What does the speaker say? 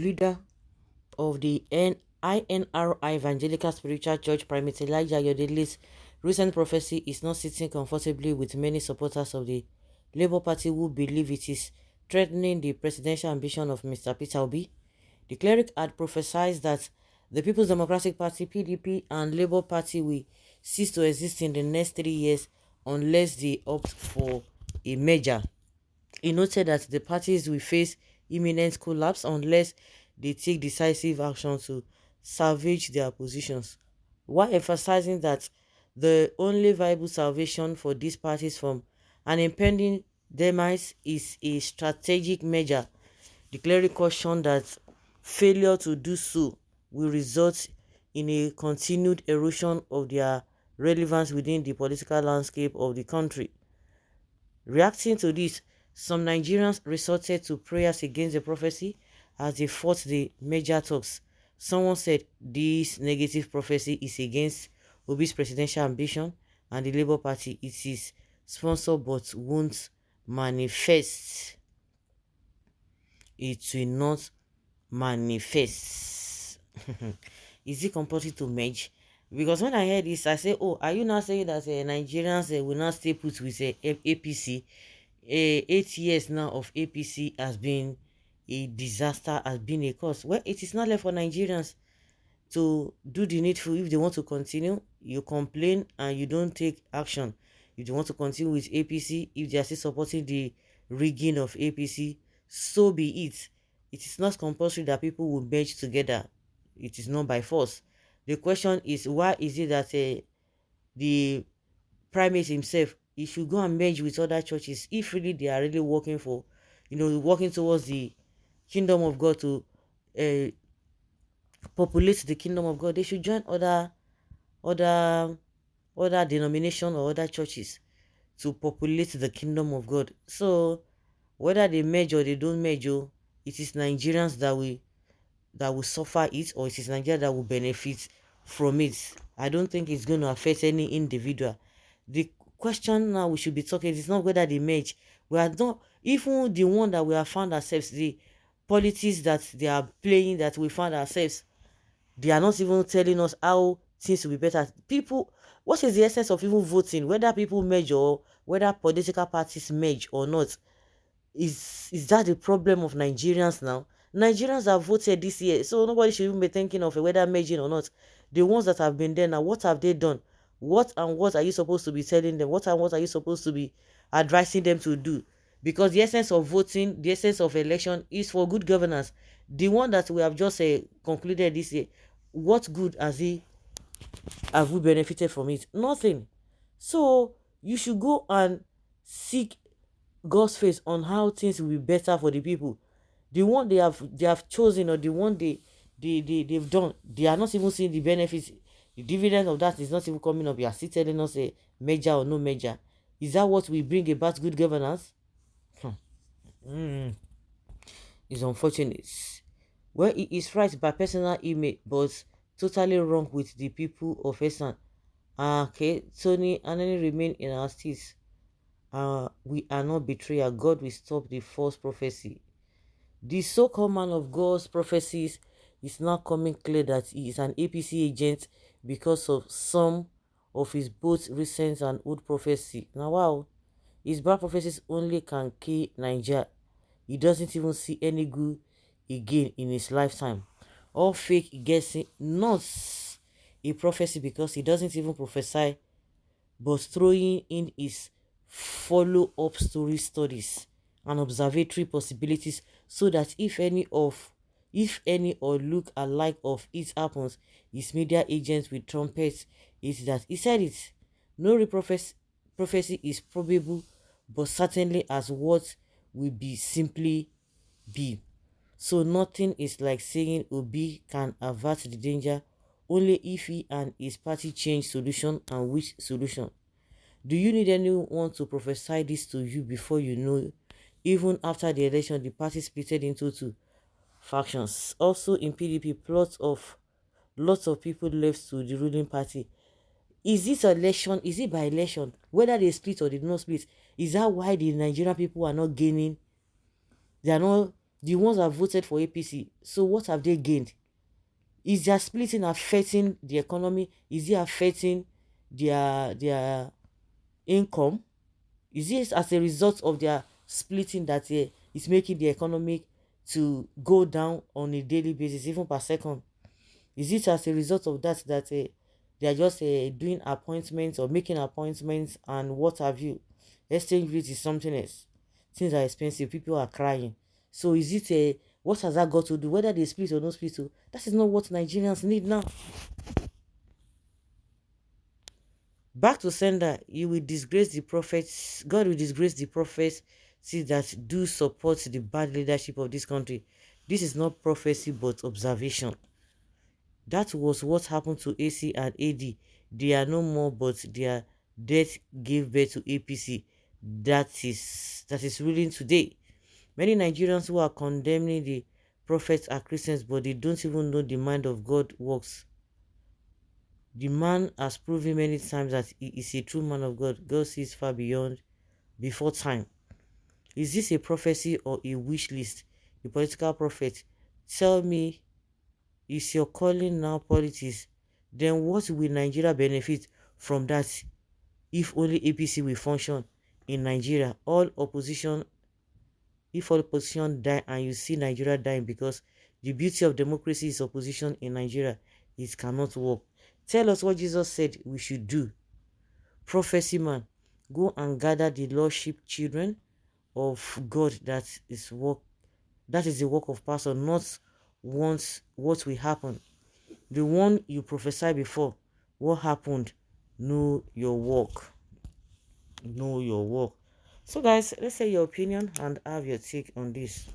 leader of the INRI Evangelical Spiritual Church, Primate Yodeli's recent prophecy is not sitting comfortably with many supporters of the Labour Party who believe it is threatening the presidential ambition of Mr. Peter Obi. The cleric had prophesied that the People's Democratic Party, PDP, and Labour Party will cease to exist in the next 3 years unless they opt for a merger. He noted that the parties will face imminent collapse unless they take decisive action to salvage their positions, while emphasizing that the only viable salvation for these parties from an impending demise is a strategic measure. The cleric cautioned that failure to do so will result in a continued erosion of their relevance within the political landscape of the country. Reacting to this, some Nigerians resorted to prayers against the prophecy as they fought the major talks. Someone said this negative prophecy is against Obi's presidential ambition and the Labour Party. It is sponsored but won't manifest. It will not manifest. Is it compulsory to merge? Because when I heard this, I say, oh, are you now saying that Nigerians will not stay put with APC? 8 years now of APC has been a disaster, has been a cause. Well, it is not left for Nigerians to do the needful. If they want to continue, you complain and you don't take action. If they want to continue with APC, if they are still supporting the rigging of APC, so be it. It is not compulsory that people will merge together. It is not by force. The question is, why is it that the Primate himself, he should go and merge with other churches if really they are really working for, working towards the kingdom of God, to populate the kingdom of God? They should join other denomination or other churches to populate the kingdom of God. So whether they merge or they don't merge, it is Nigerians that will suffer it, or it is Nigeria that will benefit from it. I don't think it's going to affect any individual. The question now we should be talking is not whether they merge. We are not, even the one that we have found ourselves, the politics that they are playing, that we found ourselves, they are not even telling us how things will be better. People, what is the essence of even voting? Whether people merge or whether political parties merge or not, is that the problem of Nigerians now? Nigerians have voted this year, so nobody should even be thinking of whether merging or not. The ones that have been there now, what have they done? What and what are you supposed to be telling them? What and what are you supposed to be advising them to do? Because the essence of voting, the essence of election is for good governance. The one that we have just concluded this year, what good have we benefited from it? Nothing. So you should go and seek God's face on how things will be better for the people. The one they have chosen, or the one they've done, they are not even seeing the benefits. The dividend of that is not even coming up. You are still telling us a major or no major. Is that what will bring about good governance? It's unfortunate. Well, it is right by personal image, but totally wrong with the people of Esan. Okay, Tony and then remain in our seats. We are not betrayal. God will stop the false prophecy. The so-called man of God's prophecies is now coming clear that he is an APC agent because of some of his both recent and old prophecy. Now, wow, his bad prophecies only can kill Nigeria. He doesn't even see any good again in his lifetime. All fake, he gets it, not a prophecy because he doesn't even prophesy, but throwing in his follow-up story studies and observatory possibilities, so that if any or look alike of it happens, his media agents will trumpet it that he said it. No prophecy is probable, but certainly as what will be simply be. So nothing is like saying Obi can avert the danger only if he and his party change solution, and which solution. Do you need anyone to prophesy this to you before you know? Even after the election, the party split into two factions. Also in PDP, lots of people left to the ruling party. Is this election? Is it by election? Whether they split or they don't split, is that why the Nigerian people are not gaining? They are not The ones that voted for APC. So what have they gained? Is their splitting affecting the economy? Is it affecting their income? Is it as a result of their splitting that is making the economic to go down on a daily basis, even per second? Is it as a result of that they are just doing appointments or making appointments and what have you? Exchange rate is something else. Things are expensive. People are crying. So is it what has that got to do? Whether they split or no split, so that is not what Nigerians need now. Back to sender, you will disgrace the prophets. God will disgrace the prophets. See that do support the bad leadership of this country. This is not prophecy but observation. That was what happened to AC and AD. They are no more, but their death gave birth to APC. That is ruling today. Many Nigerians who are condemning the prophets are Christians, but they don't even know the mind of God works. The man has proven many times that he is a true man of God. God sees far beyond, before time. Is this a prophecy or a wish list? The political prophet, tell me, is your calling now politics? Then what will Nigeria benefit from that if only APC will function in Nigeria? If all opposition die and you see Nigeria dying, because the beauty of democracy is opposition in Nigeria, it cannot work. Tell us what Jesus said we should do. Prophecy man, go and gather the lordship children of God. That is the work of pastor, not once what will happen. The one you prophesy before, what happened? Know your work. Know your work. So guys, let's say your opinion and have your take on this.